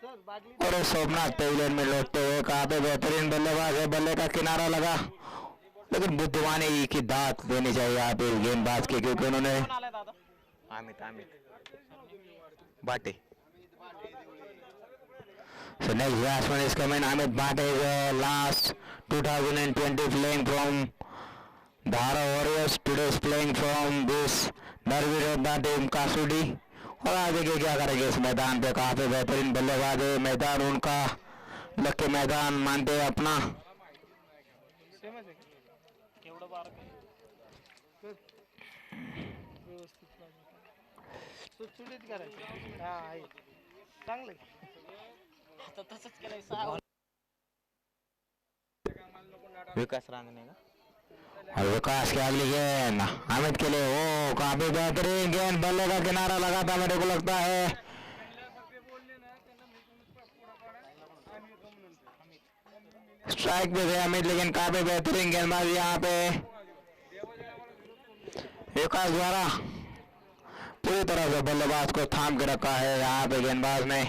सर बाटली और सोमनाथ पेविलियन में लौटते हुए. काफी बेहतरीन बल्लेबाज है, बल्ले का किनारा लगा लेकिन बुद्धिमानी की दात देनी चाहिए आप इस गेंदबाज की क्योंकि उन्होंने अमित बाटे. So next batsman is coming. Amit Bhatt is last 2020 playing from Dhara Warriors. Today is playing from this Narvi Rodha team Kasudi. और आगे के क्या करेंगे इस मैदान पे. काफी बेहतरीन बल्लेबाज है, मैदान उनका लक्ष्य मैदान मानते हैं अपना. सेमच आहे एवढं बार व्यवस्थित सुटसुटीत करायचं. हा आहे चांगलं आता तसंच केलंय. 6 विकास रांगणे का और विकास की अगली गेंद अमित के लिए. ओ काफी बेहतरीन गेंद, बल्ले का किनारा लगा था मेरे को लगता है. स्ट्राइक पे थे अमित लेकिन काफी बेहतरीन गेंदबाजी यहाँ पे विकास द्वारा पूरी तरह से बल्लेबाज को थाम के रखा है यहाँ पे गेंदबाज ने.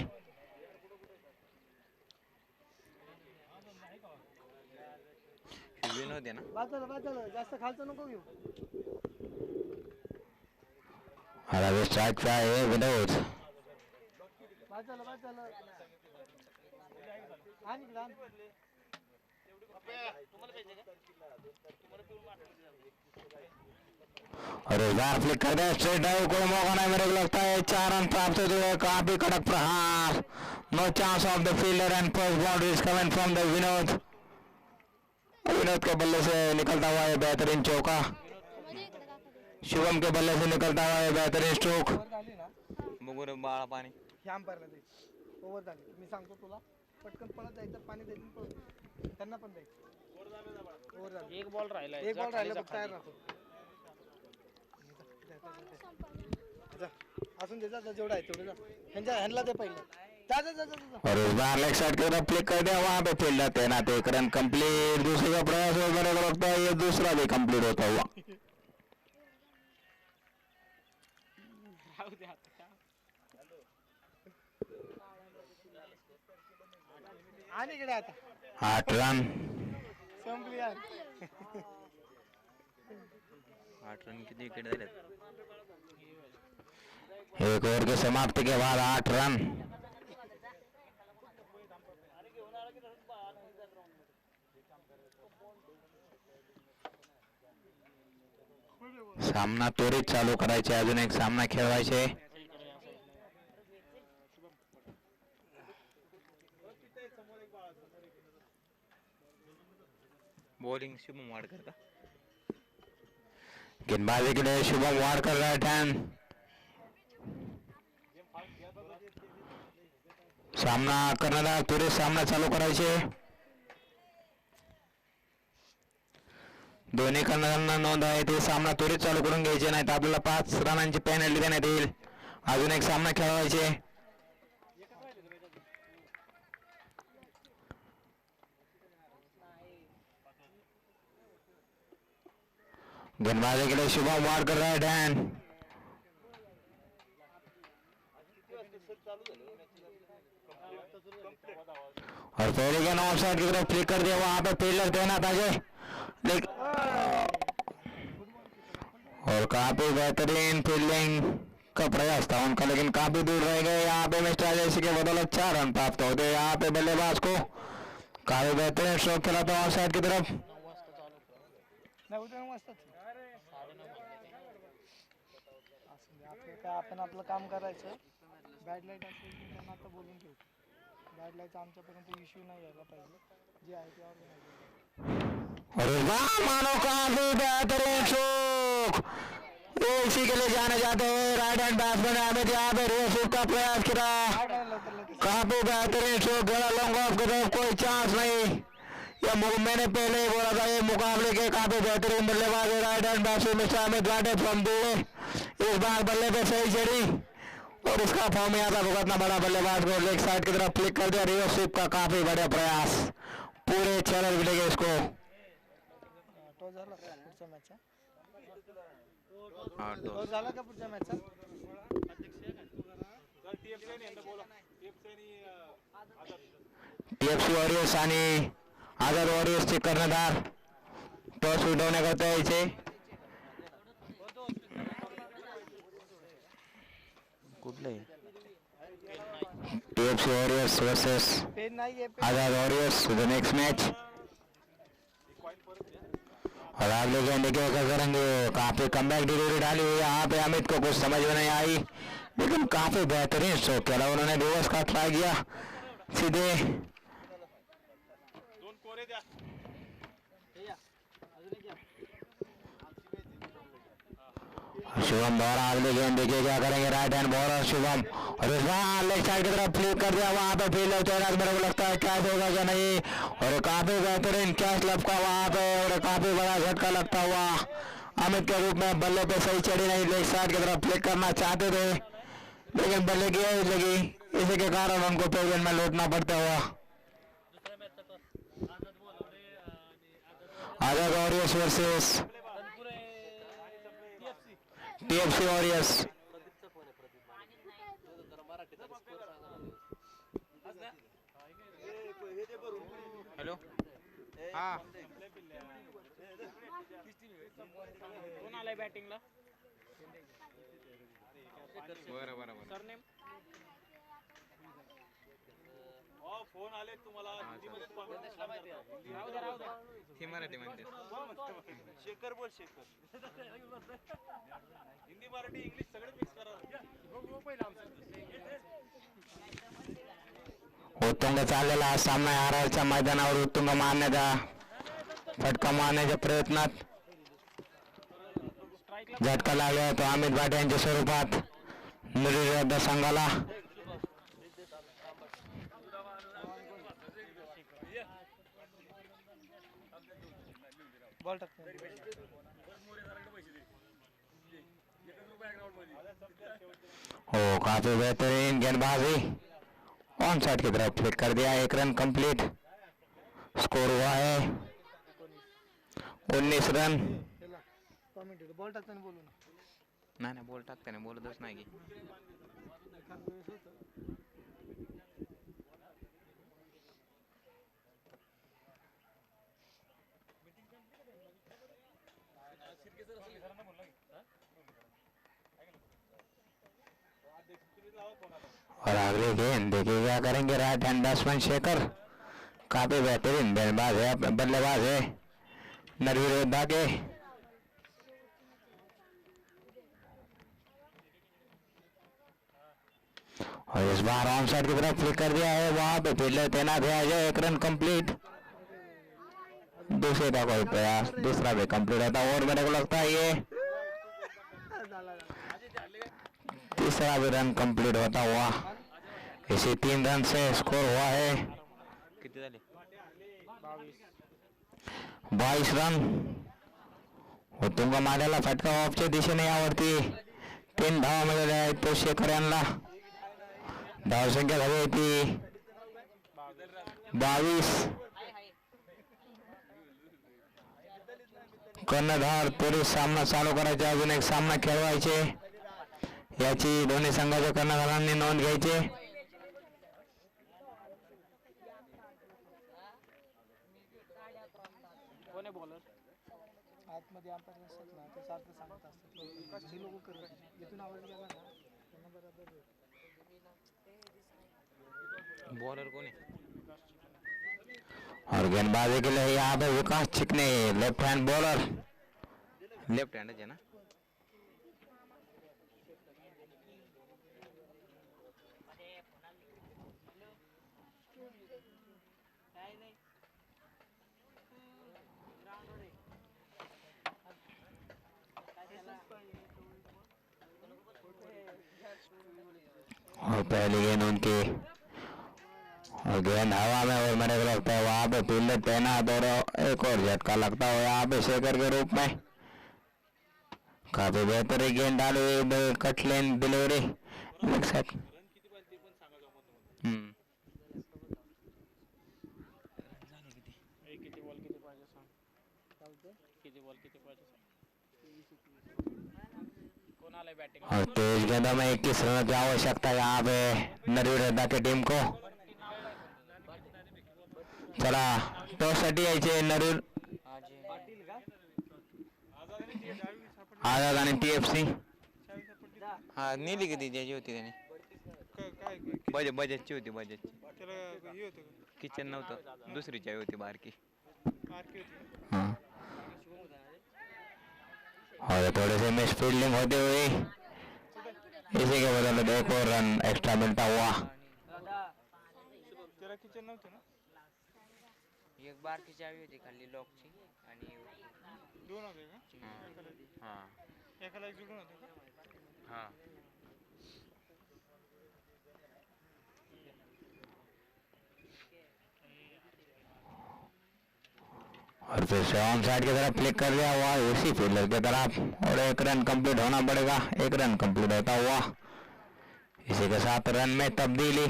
विनोद आहे ना. बाजूला जास्त खालचं नको घेऊ. और अभी स्ट्राइक पे आए हैं विनोद. बाजूला आणि ग्राम और इस बार फ्लिक कर दे स्ट्रेट ड्राइव. कोई मौका नहीं मेरे को लगता है. 4 रन प्राप्त होते हुए. काफी कड़क प्रहार. No chance of the fielder and first boundary is coming from the Vinod. Vinod के बल्ले से निकलता हुआ है बेहतरीन चौका. शुभम के बल्ले से निकलता हुआ है बेहतरीन स्ट्रोक. ओव्हर झाली ना बघू रे बाळा पाणी. हे अंपायरला द्यायची. ओव्हर झाली मी सांगतो तुला पटकन पळत जायचं पाणी द्यायचं पळत त्यांना पण द्यायचं. ओव्हर झाली. एक बॉल राहिला फक्त तयार राहतो. अजून दे जा जेवढा आहे तेवढं जा ह्यांना दे पहिलं. जा जा जा जा जा. और इस बार लेग साइड की तरफ फ्लिक कर दिया, वहां पे फील्डर तैनात, एक रन कंप्लीट। दूसरे का प्रयास और मेरे को लगता है ये दूसरा भी कंप्लीट होता हुआ। आणि इकडे आता 8 रन। संपली यार. 8 रन किती विकेट झाल्यात? एक ओवर की समाप्ति के बाद 8 रन। सामना त्वरित चालू करायचे, अजून एक सामना खेळवायचे। बॉलिंग शुभम वाडकर का? गेंदबाजी के लिए शुभम वाडकर राइट हैंड। सामना करणारा त्वरित सामना चालू करायचे। दोन्ही कर्णधारांना नोंद आहे, ते सामना त्वरित चालू करून घ्यायचे, नाही तर आपल्याला 5 रनांची पेनल्टी देण्यात येईल। अजून एक सामना खेळवायचे। गेंदबाजी के लिए शुभम वाडकर राइट हैंड। और पहले गेंद ऑफ साइड की तरफ फ्लिक कर दिया, वहां पे फील्डर तैनात अजय, और काफी बेहतरीन फील्डिंग का प्रयास था उनका, लेकिन काफी दूर रह गए। यहाँ पे मिस्टर अजय के बदौलत 4 रन प्राप्त होते हैं। यहाँ पे बल्लेबाज को काफी बेहतरीन स्ट्रोक खेला था ऑफ साइड की तरफ। नाही उद्या मस्त काय आपण आपलं काम करायचं. बॅड लाईट असेल की त्यांना आता बोलून ठेवू. बॅड लाईटचा आमच्यापर्यंत इश्यू नाही यायला पाहिजे, जे आहे ते ऑर्गनाइज. और वाह मानो काफी बेहतरीन स्ट्रोक, इसी के लिए जाने जाते हैं राइट हैंड बैट्समैन अमित। यहाँ पे रिवर्स का प्रयास किया, काफी बेहतरीन स्ट्रोक खेला लॉन्ग ऑफ की तरफ, कोई चांस नहीं। मैंने पहले ही बोला था ये मुकाबले के काफी बेहतरीन बल्लेबाज है right hand batsman mister Amit वाटे फ्रॉम दुबई। इस बार बल्ले पे सही चढ़ी और इसका फॉर्म यहाँ था भुगतना बड़ा बल्लेबाज को लेग साइड की तरफ फ्लिक कर दिया। रिवर्स स्वीप का काफी बड़ा प्रयास, पूरे 6 रन मिलेंगे इसको। तो झाला का पुढच्या मॅचचा? 8-2 तो झाला का पुढच्या मॅचचा? TFC वॉरियर्स आणि आझाद वॉरियर्सचे कर्णधार टॉस उठवण्याकरता यायचे। कुठलं आहे? TFC वॉरियर्स वर्सेस पेन नाही आहे. आझाद वॉरियर्स द नेक्स्ट मैच। और आप लोग इंडिकेट क्या करेंगे, काफी कमबैक डिलीवरी डाली हुई है। यहाँ पे अमित को कुछ समझ में नहीं आई, लेकिन काफी बेहतरीन स्ट्रोक खेला उन्होंने, रिवर्स का ट्राई किया सीधे। शुभम दोबारा अगले गेंद देखिए क्या करेंगे, राइट हैंड बॉलर शुभम, और इस बार लेग साइड की तरफ फ्लिक कर दिया, वहां पे फील्डर तैनात, मेरे को लगता है कैच होगा क्या नहीं, और काफी बेहतरीन कैच लपका वहां पे, और काफी बड़ा झटका लगता हुआ अमित के रूप में। बल्ले पे सही चढ़ी नहीं, लेग साइड की तरफ फ्लिक करना चाहते थे, लेकिन बल्ले की एज लगी, इसी के कारण उनको पेविलियन में लौटना पड़ता हुआ। Azad warriors versus TFC warriors. Hello, हा कोण आलाय बॅटिंगला? बरं बरं बरं. सरनेम फोन आले तुम्हाला हिंदीमध्ये राहू द्या. हे मराठी म्हणते. शेखर बोल, शेखर. हिंदी मराठी इंग्लिश सगळं मिक्स करा. उत्तुंग चाललेला हा सामना आरआरच्या मैदानावर उत्तुंग मारण्याचा फटका मारण्याच्या प्रयत्नात झटका लागला तो अमित भाटे यांच्या स्वरूपात निर्विरोध संघाला। बॉल टाकते हो, काफी बेहतरीन गेंदबाजी ऑन साइड की तरफ फ्लिक कर दिया, 1 रन कंप्लीट। स्कोर हुआ है 19 रन। त्याला कॉमेंट बॉल टाकताना बोलू ना. नाही नाही बॉल टाकताना बोलतच नाही की. एखाद वेळेस होतं. और अगले गेंद देखिए क्या करेंगे राइट हैंड बैट्समैन शेखर। काफी बेहतरीन बल्लेबाज है, बल्लेबाज है नरवीर योद्धा के। और इस बार ऑन साइड की तरफ फ्लिक कर दिया है, वहां पे फील्डर तैनात है अजय। 1 run complete. दूसरे का कोई प्रयास, दूसरा भी कंप्लीट होता और मेरे को लगता है ये तीसरा भी रन कंप्लीट होता हुआ। इसी 3 रन से स्कोर हुआ है किती झाले? 22 रन। उत्तुंग मारायला फटका ऑफच्या दिशेने यावरती 3 धावा मिळाल्या आहेत तो शेखर यांना. धावसंख्या झाली होती 22. कर्णधार पुढे सामना चालू करायचा, अजून एक सामना खेळवायचे याची दोन्ही संघाच्या कर्णधारांनी नोंद घ्यायची. कोण आहे बॉलर? आतमध्ये अंपायर असतात ना ते सारखं सांगत असतात जे लोक करतात इथून आवाज गेला ना त्यांना बरोबर बॉलर कोण आहे? और गेंदबाजी के लिए यहाँ पे विकास चिकने, लेफ्ट हैंड बॉलर। लेफ्ट हँडच आहे ना? और पहली गेंद उनकी और गेंद हवा में, और मेरे को लगता है वहां पे फील्डर तैनात और एक और झटका लगता है यहाँ पे शेखर के रूप में। काफी बेहतरीन गेंद डाली हुई, कट लेन डिलीवरी लेग साइड। किती बॉल किती पाहिजे सांग. किती बॉल किती पाहिजे सांग. कोण आलाय बॅटिंग? और तेज गेंदों में 21 रन की आवश्यकता है यहाँ पे नरवीर योद्धा की टीम को. चला टॉस साठी यायचे नरवीर आझाद आणि TFC. हा नेली किती ज्याची होती त्याने? बजेटची होती, बजेटची. किचन नव्हतं, दुसरी चावी होती बारकी. हाँ. और थोड़े से मिस फील्डिंग होते हुए इसी के बदले एक और रन एक्स्ट्रा मिलता हुआ. त्याला किचन नव्हतं ना? एक बारकी चावी होती खाली लॉकची आणि दोन होते का? हा एकाला एक जोडून होते का? हा. और फिर से ऑन साइड की तरफ क्लिक कर दिया हुआ उसी फील्डर की तरफ और 1 रन कंप्लीट होना पड़ेगा. 1 रन कंप्लीट होता हुआ इसी के साथ रन में तब्दीली.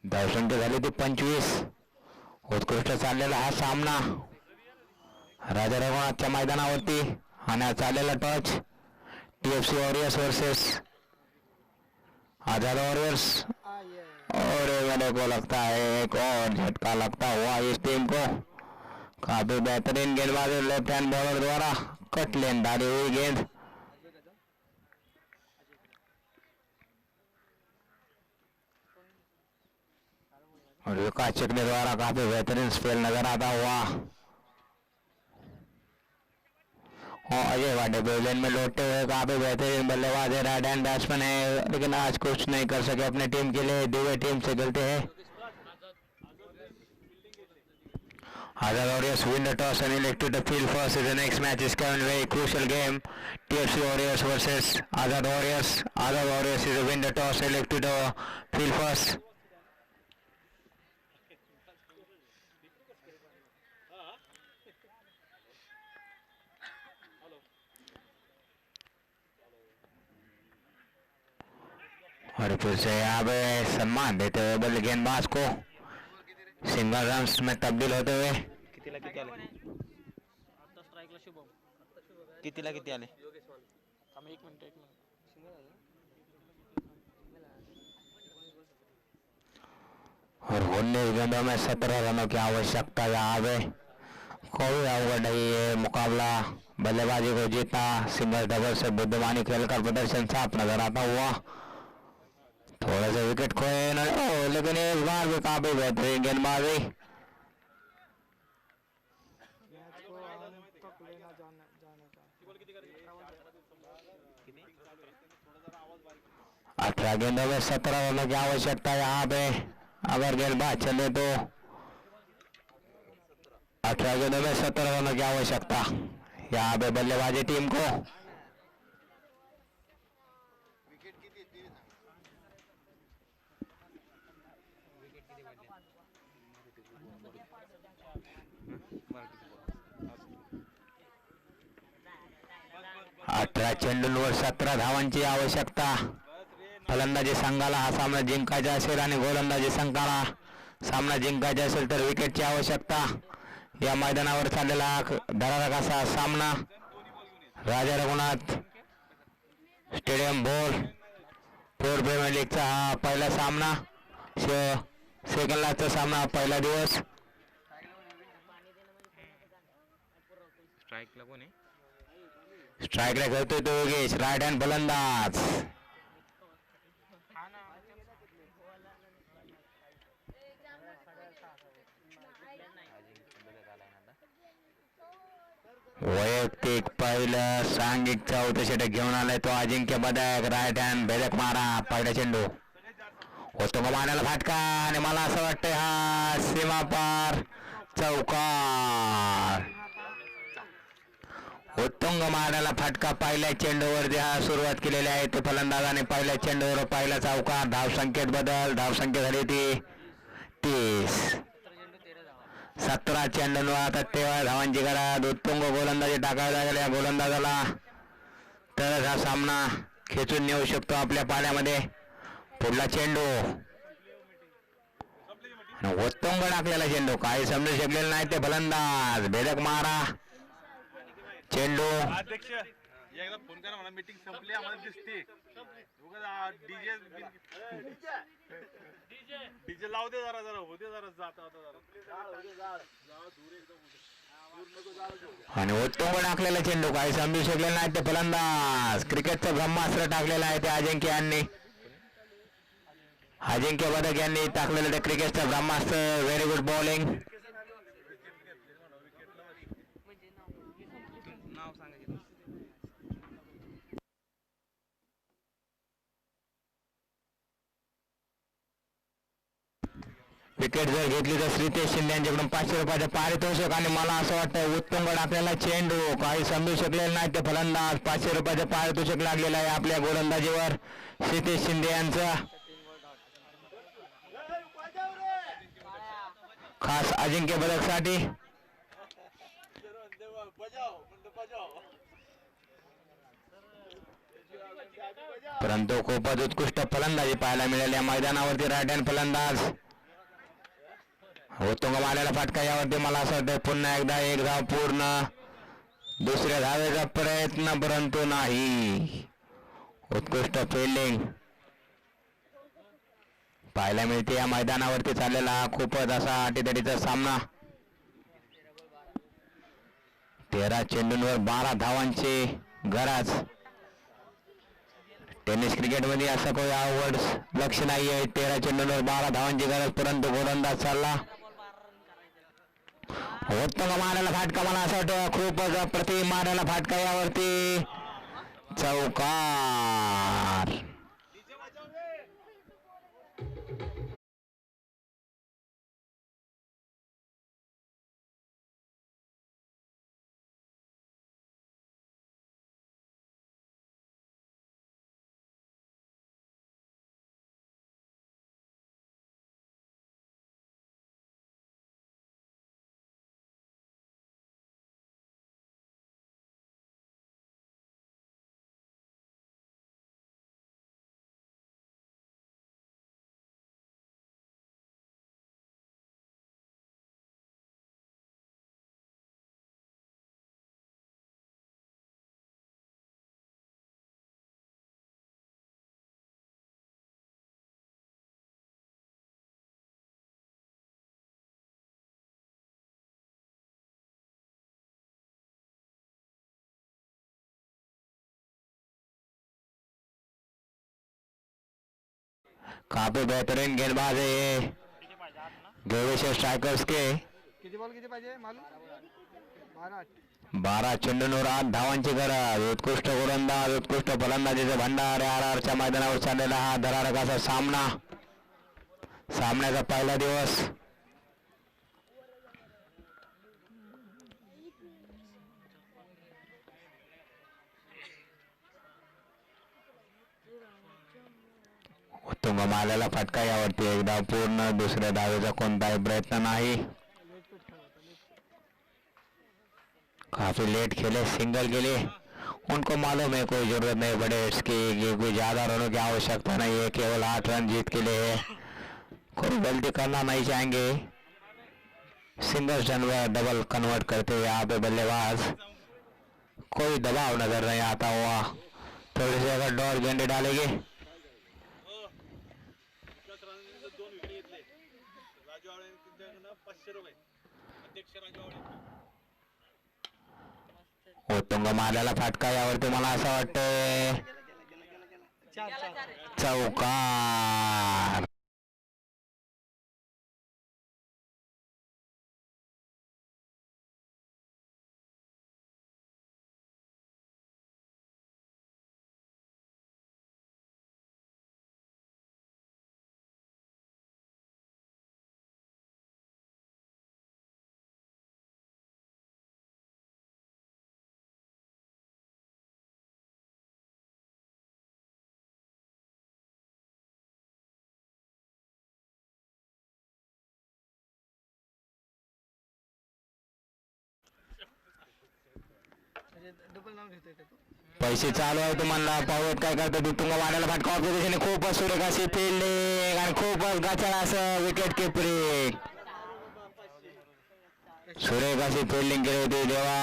धावसंख्या झाली ती 25. उत्कृष्ट चाललेला हा सामना राजा रघुनाथच्या मैदानावरती आणि हा चाललेला टॉच TFC वॉरियर्स वर्सेस आझाद वॉरियर्स. और मेरे को लगता है एक और झटका लगता हुआ इस टीम को. काफी बेहतरीन गेंदबाजी लेफ्ट हैंड बॉलर द्वारा कट लेन डाली हुई गेंद. और विकास चिकने द्वारा काफी बेहतरीन स्पेल नजर आता हुआ और अजय वाडे बेलन में लौटते हुए काफी बेहतरीन बल्लेबाज है, राइट हैंड बैट्समैन है, लेकिन आज कुछ नहीं कर सके अपने टीम के लिए. दिव्य टीम से गलते हैं. Azad Warriors win the toss and elected to field first. The next match is coming, very crucial game. TFC Warriors versus Azad Warriors. Azad Warriors is win the toss, elected to field first. और फिर से यहाँ पे सम्मान देते हुए बल्ले गेंदबाज को सिंगल रन्स में तब्दील होते हुए कितीला किती आले कितीला किती आले और 19 गेंदों में 17 रनों की आवश्यकता यहाँ पे कोई अवगढ़ नहीं है मुकाबला बल्लेबाजी को जीतना सिंगल डबल से बुद्धिमानी खेलकर प्रदर्शन साफ नजर आता हुआ थोड़े से विकेट खोए इन्होंने लेकिन इस बार भी काफी बेहतरीन गेंदबाजी मैच को अंत तक लेना जाने का 18 गेंदों में 17 रनों की आवश्यकता यहाँ पे अगर गेंदबाज चले तो 18 गेंदों में 17 रनों की आवश्यकता यहाँ पे बल्लेबाजी टीम को अठरा चेंडूंवर 17 धावांची आवश्यकता फलंदाजी संघाला हा सामना जिंकायचा असेल आणि गोलंदाजी संघाला सामना जिंकायचा असेल तर विकेटची आवश्यकता या मैदानावर चाललेला धरारक असा सामना राजा रघुनाथ स्टेडियम बोल फोर प्रीमियर लीगचा हा पहिला सामना सेकंड लास्टचा सामना पहिला दिवस स्ट्राईकला कोण आहे स्ट्राईकला खेळतोय तो योगेश राईट हँड फलंदाज वैयक्तिक पहिलं सांघिक चौथं षटक घेऊन आलाय तो अजिंक्य बदक राईट हँड भेदक मारा पहिला चेंडू होतो का मारायला फाटका आणि मला असं वाटतंय हा सीमा पार चौकार उत्तुंग मारण्याला फटका पहिल्या चेंडूवर हा सुरुवात केलेली आहे ते फलंदाजाने पहिल्या चेंडूवर पहिला चौकार धावसंख्येत बदल धावसंख्या झाली ती 30 17 चेंडूंवर आता 13 धावांची गरज उत्तुंग गोलंदाजी टाकायला गेल्या गोलंदाजाला तरच हा सामना खेचून नेऊ शकतो आपल्या पाण्यामध्ये पुढला चेंडू उत्तुंग टाकलेला चेंडू काही समजू शकलेला नाही ते फलंदाज भेदक मारा चेंडू अध्यक्ष एकदा फोन करा म्हणा मीटिंग संपली आम्हाला दिसते डीजे लाव दे जरा जरा होते जरा जाता आणि उत्तुंग टाकलेला चेंडू काही समजू शकलेला नाही ते फलंदाज क्रिकेटचं ब्रह्मास्त्र टाकलेलं आहे ते अजिंक्य यांनी अजिंक्य बदक यांनी टाकलेलं ते क्रिकेटचं ब्रह्मास्त्र व्हेरी गुड बॉलिंग नाव सांगायचं विकेट जर घेतली तर श्रीतेश शिंदे यांच्याकडून 500 रुपयाचं पारितोषिक आणि मला असं वाटतं उत्तुंग टाकलेला चेंडू काही समजू शकलेला नाही ते फलंदाज 500 रुपयाचं पारितोषिक लागलेलं आहे आपल्या गोलंदाजीवर श्रीतेश शिंदे यांचं खास अजिंक्य बदकसाठी परंतु खूपच उत्कृष्ट फलंदाजी पाहायला मिळाली या मैदानावरती राईट हँड फलंदाज उत्तुंग मारलेला फटका यावरती मला असं वाटतं पुन्हा एकदा एक धाव पूर्ण दुसऱ्या धावेचा प्रयत्न परंतु नाही उत्कृष्ट फिल्डिंग पाहायला मिळते या मैदानावरती चाललेला खूपच असा अटीतटीचा सामना 13 चेंडूंवर 12 धावांची गरज टेनिस क्रिकेटमध्ये असं काही अवघड लक्ष नाही आहे 13 चेंडूंवर 12 धावांची गरज परंतु गोलंदाज चालला उत्तम मारायला फाटका मला असं वाटतं खूपच प्रतिम मारायला फाटका यावरती चौकार काफी बेहतरीन गेंदबाज है ये गोवेश स्ट्राइकर्स के. किती बॉल किती पाहिजे मालूम 12 12 चेंडूंवर 8 धावांची गरज. उत्कृष्ट गोलंदाज, उत्कृष्ट फलंदाजीचे भंडार आरआरच्या मैदानावर चाललेला हा धरारकाचा सामना. सामन्याचा पहिला दिवस. उत्तुंग मारलेला फटका यावरती एकदा पूर्ण. दुसऱ्या धावेचा कोणताही प्रयत्न नाही. काफी लेट खेले, सिंगल के लिए उनको मालूम है कोई जरूरत नहीं बड़े इसकी, ये कोई ज्यादा रनों की आवश्यकता नहीं है, केवल 8 रन जीत के लिए है. कोई गलती करना नहीं चाहेंगे. सिंगल रन में डबल कन्वर्ट करते हुए यहाँ पे बल्लेबाज. कोई दबाव नजर नहीं आता हुआ. थोड़ी सी अगर डॉट गेंदे डालेंगे. दोन विकेट घेतले. राजू आवळे 500 रुपये. अध्यक्ष राजू आवळे. उत्तुंग मारलेला फटका यावरती मला असं वाटतंय 4 चौकार. डबल नाव घेतोय का तू पैसे चालू आहे तुम्हाला. पावत काय करतो उत्तुंग मारलेला फटका ऑफ दिशेने खूपच सुरेख अशी फिल्डिंग आणि खूपच गाचड असं विकेट किपरिंग. सुरेख अशी फिल्डिंग केली होती देवा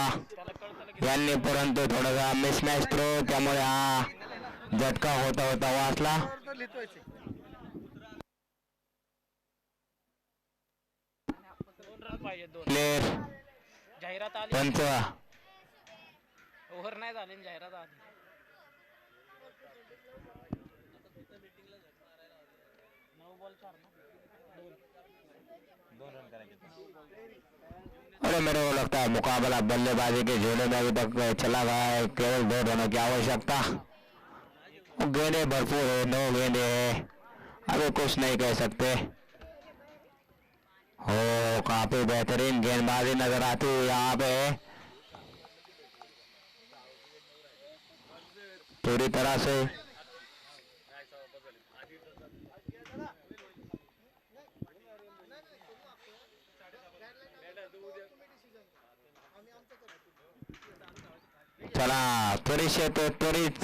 यांनी, परंतु थोडासा मिसमॅच थ्रो, त्यामुळे हा झटका होता होता वाचला. तर लिहितोय प्लेयर जाहिरात आली पंच ओव्हर नाही झाली जाहिरात आली. अरे मेरे को लगता है मुकाबला बल्लेबाजी के झोले में अभी तक चला गया है. केवल 2 रनों की आवश्यकता. गेंदे भरपूर है, 9 गेंदे है, अभी कुछ नहीं कह सकते. हो काफी बेहतरीन गेंदबाजी नजर आती है यहाँ पे पूरी तरह से. चला त्वरित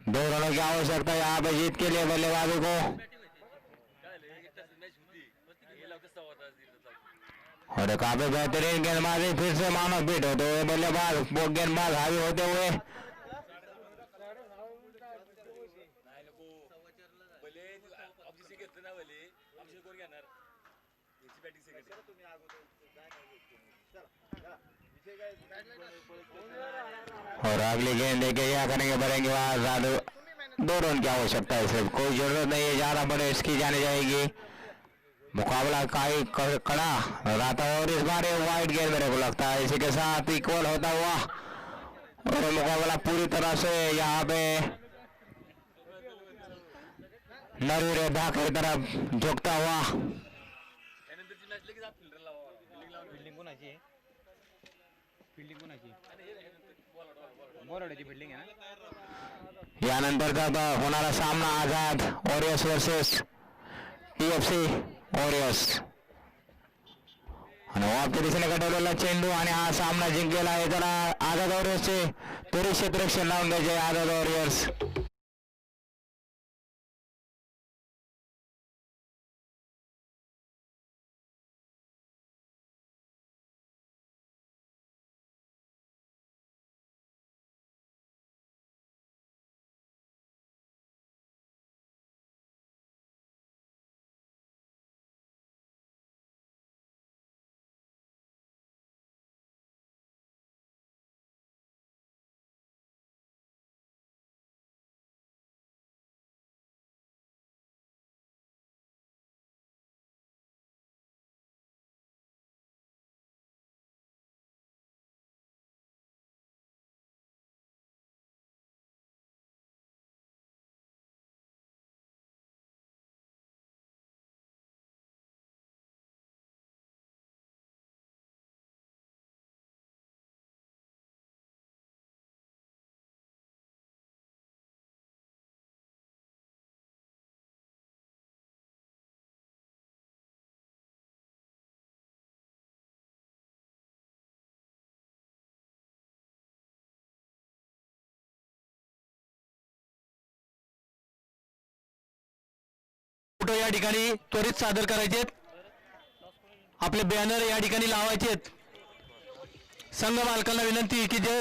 2 रनों की आवश्यकता यहाँ पे जीत के लिए बल्लेबाजों को. और काफी बेहतरीन गेंदबाजी फिर से मानव पीठ होते हुए बल्लेबाज गेंदबाज हावी होते हुए. और अगली गेंद लेके क्या करेंगे, भरेंगे वहां 2 रन की आवश्यकता है सिर्फ, कोई जरूरत नहीं है ज्यादा बड़े इसकी जाने जाएगी. मुकाबला काफी कड़ा रहा था और इस बार वाइड गेंद मेरे को लगता है इसी के साथ इक्वल होता हुआ और मुकाबला पूरी तरह से यहाँ पे नरवी रेधा की तरफ झुकता हुआ. फिल्डिंग कोणाची आहे? फिल्डिंग कोणाची? बोराड्याची फिल्डिंग आहे ना. यानंतरचा होणारा सामना आझाद वॉरियर्स वर्सेस TFC वॉरियर्स. आणि वापच्या दिशेने कटवलेला चेंडू आणि हा सामना जिंकलेला आहे. त्याला आझाद वॉरियर्सचे त्वरित क्षेत्ररक्षण लावून द्यायचे. आझाद वॉरियर्स फोटो या ठिकाणी त्वरित सादर करायचे आहेत. आपले बॅनर या ठिकाणी लावायचे आहेत. संघ मालकांना विनंती की जे